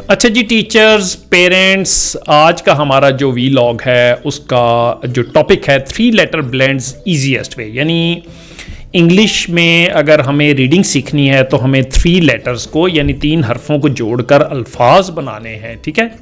अच्छा जी teachers, parents, आज का हमारा जो वीलॉग है उसका जो टॉपिक है 3 लेटर ब्लेंड्स ईजीएस्ट वे। यानी इंग्लिश में अगर हमें रीडिंग सीखनी है तो हमें 3 लेटर्स को यानी 3 हरफों को जोड़कर अल्फाज बनाने हैं। ठीक है,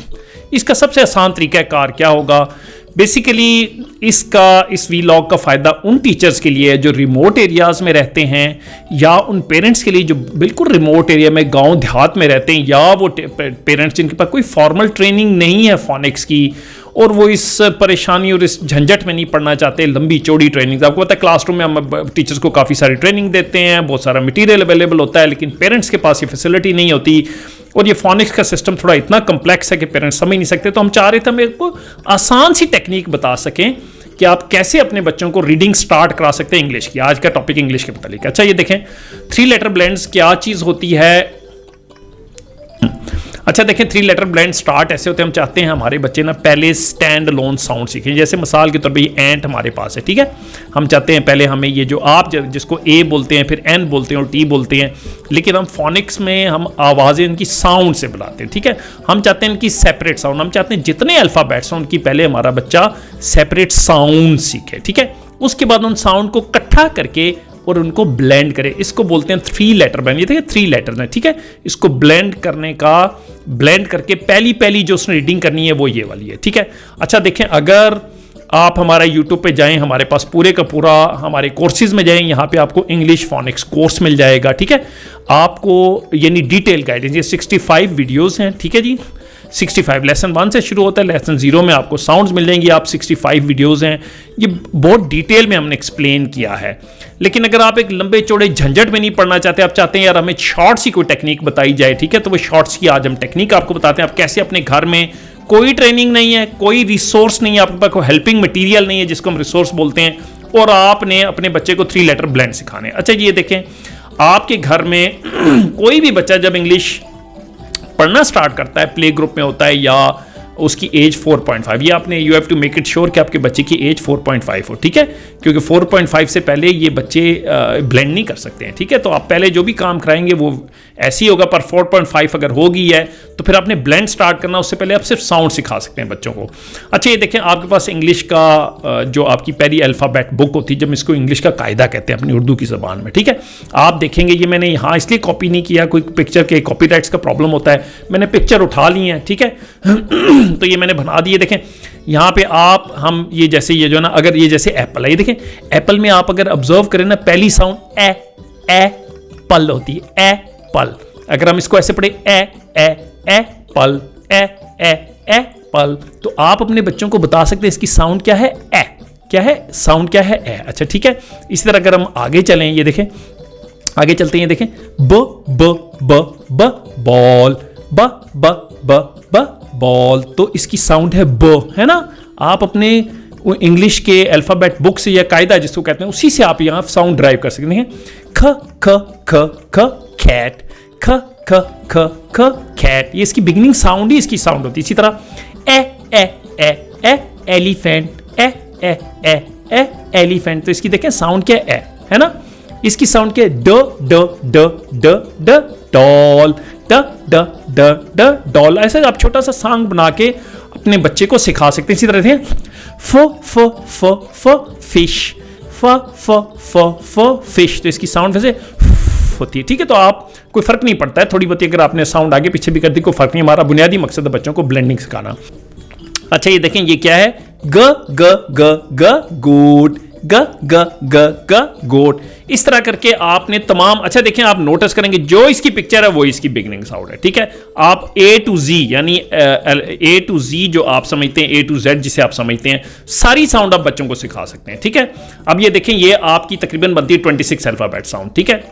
इसका सबसे आसान तरीक़ाकार क्या होगा? बेसिकली इस वीलॉग का फ़ायदा उन टीचर्स के लिए है जो रिमोट एरियाज़ में रहते हैं, या उन पेरेंट्स के लिए जो बिल्कुल रिमोट एरिया में गांव देहात में रहते हैं, या वो पेरेंट्स जिनके पास कोई फॉर्मल ट्रेनिंग नहीं है फोनिक्स की और वो इस परेशानी और इस झंझट में नहीं पढ़ना चाहते लंबी चौड़ी ट्रेनिंग। आपको पता है क्लासरूम में हम टीचर्स को काफ़ी सारी ट्रेनिंग देते हैं, बहुत सारा मटीरियल अवेलेबल होता है, लेकिन पेरेंट्स के पास ये फैसिलिटी नहीं होती और ये फोनिक्स का सिस्टम थोड़ा इतना कम्प्लेक्स है कि पेरेंट्स समझ नहीं सकते। तो हम चाह रहे थे हम एक आसान सी टेक्निक बता सकें कि आप कैसे अपने बच्चों को रीडिंग स्टार्ट करा सकते हैं इंग्लिश की। आज का टॉपिक इंग्लिश के मतलब। अच्छा ये देखें 3 लेटर ब्लेंड्स क्या चीज़ होती है। अच्छा देखें 3 लेटर ब्लेंड स्टार्ट ऐसे होते हैं, हम चाहते हैं हमारे बच्चे ना पहले स्टैंड लोन साउंड सीखें। जैसे मिसाल के तौर पे ये एंट हमारे पास है, ठीक है, हम चाहते हैं पहले हमें ये जो आप जिसको ए बोलते हैं फिर एन बोलते हैं और टी बोलते हैं, लेकिन हम फोनिक्स में हम आवाज़ें इनकी साउंड से बुलाते हैं। ठीक है, हम चाहते हैं इनकी सेपरेट साउंड, हम चाहते हैं जितने अल्फ़ाबेट्स हैं उनकी पहले हमारा बच्चा सेपरेट साउंड सीखे। ठीक है, उसके बाद उन साउंड को इकट्ठा करके और उनको ब्लेंड करें। इसको बोलते हैं 3 लेटर ब्लेंड। ये देखिए 3 लेटर्स हैं, ठीक है, इसको ब्लेंड करके पहली जो उसने रीडिंग करनी है वो ये वाली है। ठीक है, अच्छा देखें अगर आप हमारा YouTube पे जाएं, हमारे पास पूरे का पूरा हमारे कोर्सेज में जाएं, यहाँ पे आपको इंग्लिश फोनिक्स कोर्स मिल जाएगा। ठीक है, आपको यानी डिटेल गाइडेंस, ये 65 वीडियोस हैं। ठीक है जी, 65 लेसन 1 से शुरू होता है, लेसन 0 में आपको साउंड्स मिल जाएंगी। आप 65 वीडियोस हैं, ये बहुत डिटेल में हमने एक्सप्लेन किया है। लेकिन अगर आप एक लंबे चौड़े झंझट में नहीं पढ़ना चाहते, आप चाहते हैं यार हमें शॉर्ट्स की कोई टेक्निक बताई जाए, ठीक है, तो वो शॉर्ट्स की आज हम टेक्निक आपको बताते हैं। आप कैसे अपने घर में कोई ट्रेनिंग नहीं है, कोई रिसोर्स नहीं है, आपके पास कोई हेल्पिंग मटीरियल नहीं है जिसको हम रिसोर्स बोलते हैं, और आपने अपने बच्चे को 3 लेटर ब्लेंड सिखाने। अच्छा जी ये देखें, आपके घर में कोई भी बच्चा जब इंग्लिश पढ़ना स्टार्ट करता है, प्ले ग्रुप में होता है या उसकी एज 4.5, ये आपने you have to make it sure कि आपके बच्चे की एज 4.5 हो। ठीक है, क्योंकि 4.5 से पहले ये बच्चे ब्लेंड नहीं कर सकते हैं। ठीक है, तो आप पहले जो भी काम कराएंगे वो ऐसी होगा, पर 4.5 अगर होगी है तो फिर आपने ब्लेंड स्टार्ट करना, उससे पहले आप सिर्फ साउंड सिखा सकते हैं बच्चों को। अच्छा ये देखें आपके पास इंग्लिश का जो आपकी पहली अल्फ़ाबेट बुक होती है, जब इसको इंग्लिश का कायदा कहते हैं अपनी उर्दू की ज़बान में। ठीक है, आप देखेंगे ये मैंने यहाँ इसलिए कॉपी नहीं किया, कोई पिक्चर के कॉपीराइट्स का प्रॉब्लम होता है, मैंने पिक्चर उठा ली है। ठीक है तो ये मैंने बना दिए। देखें यहाँ पे आप हम ये जैसे ये जो ना, अगर ये जैसे एप्पल है, ये देखें एप्पल में आप अगर ऑब्जर्व करें ना, पहली साउंड ए पल होती है, ए पल। अगर हम इसको ऐसे पढ़े ए पल ए पल, तो आप अपने बच्चों को बता सकते हैं इसकी साउंड क्या है, ए क्या है, साउंड क्या है, ए। अच्छा ठीक है, इसी तरह अगर हम आगे चलें, ये देखें आगे चलते हैं, ये देखें ब बॉल, ब बॉल, तो इसकी साउंड है ब, है ना। आप अपने इंग्लिश के अल्फ़ाबेट बुक से या कायदा जिसको कहते हैं उसी से आप यहाँ साउंड ड्राइव कर सकते हैं। ख कैट, ख कैट, ये इसकी बिगिनिंग साउंड ही इसकी साउंड होती है। इसी तरह ए एलिफेंट, ए एलिफेंट, तो इसकी देखें साउंड क्या है ना। इसकी साउंड क्या है, ड डॉल, ड डॉल। ऐसे आप छोटा सा सॉन्ग बना के अपने बच्चे को सिखा सकते हैं। इसी तरह फ फिश, फ फिश, तो इसकी साउंड वैसे होती है। ठीक है, तो आप कोई फर्क नहीं पड़ता है, थोड़ी बहुत अगर आपने साउंड आगे पीछे भी कर दी कोई फर्क नहीं, हमारा बुनियादी मकसद है बच्चों को ब्लेंडिंग सिखाना। अच्छा ये देखें ये क्या है, ग गुड, ग गोट। इस तरह करके आपने तमाम, अच्छा देखें आप नोटिस करेंगे जो इसकी पिक्चर है वो इसकी बिगिनिंग साउंड है। ठीक है, आप A to Z यानी A to Z जो आप समझते हैं, A to Z जिसे आप समझते हैं, सारी साउंड आप बच्चों को सिखा सकते हैं। ठीक है, अब ये देखें ये आपकी तकरीबन बनती है 26 अल्फ़ाबेट साउंड। ठीक है,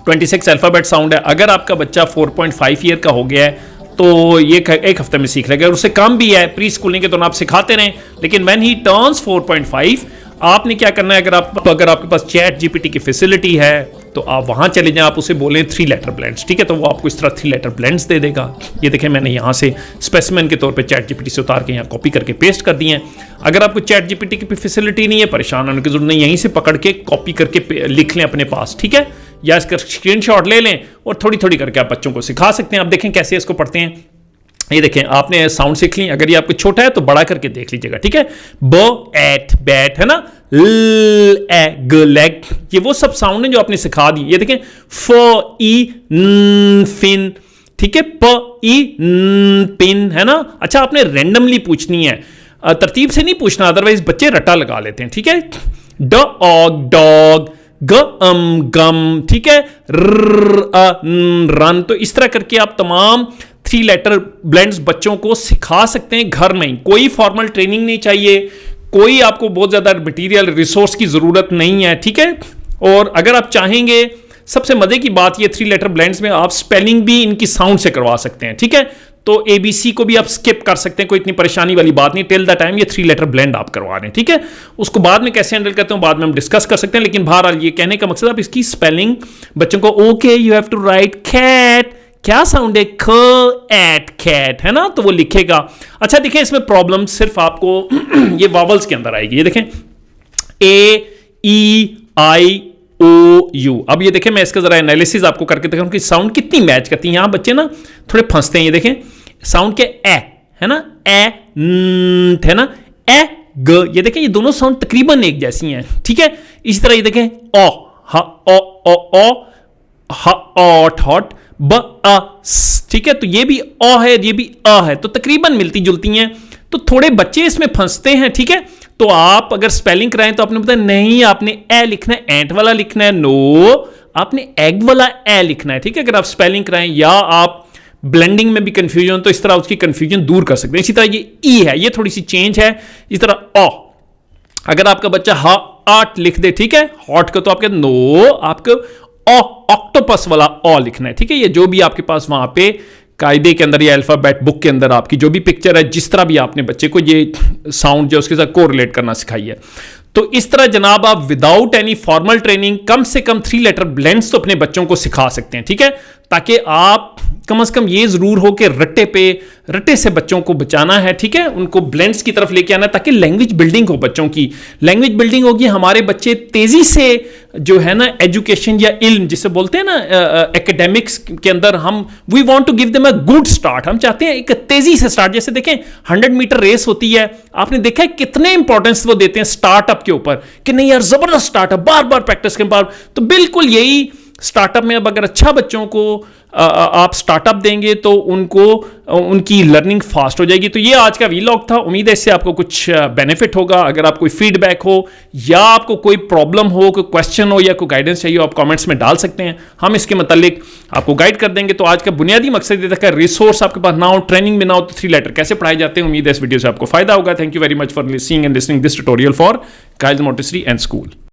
26 अल्फ़ाबेट साउंड है। अगर आपका बच्चा 4.5 ईयर का हो गया है तो ये एक हफ्ते में सीख लेगा, उससे कम भी है, प्री स्कूलिंग के दौरान आप सिखाते रहें, लेकिन व्हेन ही टर्न्स 4.5 आपने क्या करना है, अगर आपके पास चैट जीपीटी की फैसिलिटी है तो आप वहां चले जाएं, आप उसे बोलें 3 लेटर ब्लेंड्स। ठीक है, तो वो आपको इस तरह 3 लेटर ब्लेंड्स दे देगा। ये देखें मैंने यहाँ से स्पेसिमेन के तौर पे चैट जीपीटी से उतार के यहाँ कॉपी करके पेस्ट कर दिए हैं। अगर आपको चैट जीपीटी की फैसिलिटी नहीं है, परेशान होने की जरूरत नहीं, यहीं से पकड़ के कॉपी करके लिख लें अपने पास। ठीक है, या इसका स्क्रीनशॉट ले लें और थोड़ी थोड़ी करके आप बच्चों को सिखा सकते हैं। आप देखें कैसे इसको पढ़ते हैं, ये देखें, आपने साउंड सीख ली, अगर ये आपको छोटा है तो बड़ा करके देख लीजिएगा, ठीक है। ब एट बैट है ना, ल ए ग लेग, ये वो सब साउंड है जो आपने सिखा दी। ये देखें, फ ई न फिन, ठीक है, प ई न पिन है ना। अच्छा, आपने रैंडमली पूछनी है, तरतीब से नहीं पूछना, अदरवाइज बच्चे रट्टा लगा लेते हैं, ठीक है। ड ऑग डॉग, गम, ठीक है, रन। तो इस तरह करके आप तमाम 3 लेटर ब्लेंड्स बच्चों को सिखा सकते हैं घर में ही। कोई फॉर्मल ट्रेनिंग नहीं चाहिए, कोई आपको बहुत ज्यादा मटेरियल रिसोर्स की जरूरत नहीं है, ठीक है। और अगर आप चाहेंगे, सबसे मजे की बात ये 3 लेटर ब्लेंड्स में आप स्पेलिंग भी इनकी साउंड से करवा सकते हैं, ठीक है। तो ABC को भी आप स्किप कर सकते हैं, कोई इतनी परेशानी वाली बात नहीं। टिल द टाइम ये 3 लेटर ब्लेंड आप करवा रहे हैं, ठीक है। उसको बाद में कैसे हैंडल करते हैं बाद में हम डिस्कस कर सकते हैं, लेकिन बहरहाल ये कहने का मकसद आप इसकी स्पेलिंग बच्चों को, okay you have to write cat, क्या साउंड है, ख एट कैट, है ना, तो वो लिखेगा। अच्छा देखें, इसमें प्रॉब्लम सिर्फ आपको ये वॉवल्स के अंदर आएगी। ये देखें, A-E-I-O-U। अब ये देखें, मैं इसका जरा एनालिसिस आपको करके दिखाऊं कि साउंड कितनी मैच करती है। यहां बच्चे ना थोड़े फंसते हैं। ये देखें, साउंड के ए है ना, ए न है ना, ए ग, ये देखें ये दोनों साउंड तकरीबन एक जैसी हैं, ठीक है। इसी तरह ये देखें, ओ हा ओ हा ऑट हॉट, ब अ, ठीक है, तो ये भी अ है, ये भी अ है, तो तकरीबन मिलती जुलती हैं। तो थोड़े बच्चे इसमें फंसते हैं, ठीक है। तो आप अगर स्पेलिंग कराएं तो आपने बताया नहीं, आपने ए लिखना है, एंट वाला लिखना है, नो आपने एग वाला ए लिखना है, ठीक है। अगर आप स्पेलिंग कराएं या आप ब्लेंडिंग में भी कंफ्यूजन, तो इस तरह उसकी कंफ्यूजन दूर कर सकते हैं। इसी तरह ये ई है, ये थोड़ी सी चेंज है। इस तरह अ, अगर आपका बच्चा हा आट लिख दे, ठीक है, हॉट को, तो आपके नो, आपको ऑक्टोपस वाला ओ लिखना है, ठीक है। ये जो भी आपके पास वहां पे कायदे के अंदर या अल्फाबेट बुक के अंदर आपकी जो भी पिक्चर है, जिस तरह भी आपने बच्चे को ये साउंड जो उसके साथ कोरिलेट करना सिखाई है, तो इस तरह जनाब आप विदाउट एनी फॉर्मल ट्रेनिंग कम से कम 3 लेटर ब्लेंड्स तो अपने बच्चों को सिखा सकते हैं, ठीक है। ताकि आप कम से कम ये जरूर हो कि रट्टे से बच्चों को बचाना है, ठीक है, उनको ब्लेंड्स की तरफ लेके आना है, ताकि लैंग्वेज बिल्डिंग हो बच्चों की। लैंग्वेज बिल्डिंग होगी, हमारे बच्चे तेजी से जो है ना एजुकेशन या इल्म जिसे बोलते हैं ना एकेडमिक्स के अंदर, हम we want to give them a good start, हम चाहते हैं एक तेजी से स्टार्ट। जैसे देखें 100 मीटर रेस होती है, आपने देखा है कितने इंपॉर्टेंस वो देते हैं स्टार्टअप के ऊपर, कि नहीं यार जबरदस्त स्टार्टअप, बार बार प्रैक्टिस के बाद। तो बिल्कुल यही स्टार्टअप में अब अगर अच्छा बच्चों को आप स्टार्टअप देंगे तो उनको उनकी लर्निंग फास्ट हो जाएगी। तो ये आज का वीलॉग था, उम्मीद है इससे आपको कुछ बेनिफिट होगा। अगर आप कोई फीडबैक हो या आपको कोई प्रॉब्लम हो, कोई क्वेश्चन हो या कोई गाइडेंस चाहिए, आप कमेंट्स में डाल सकते हैं, हम इसके मतलब आपको गाइड कर देंगे। तो आज का बुनियादी मकसद ये था, रिसोर्स आपके पास ना हो, ट्रेनिंग में ना हो, तो 3 लेटर कैसे पढ़ाए जाते हैं। उम्मीद है इस वीडियो से आपको फायदा होगा। Thank you very much for seeing and listening this tutorial for Kyle's Montessori and school.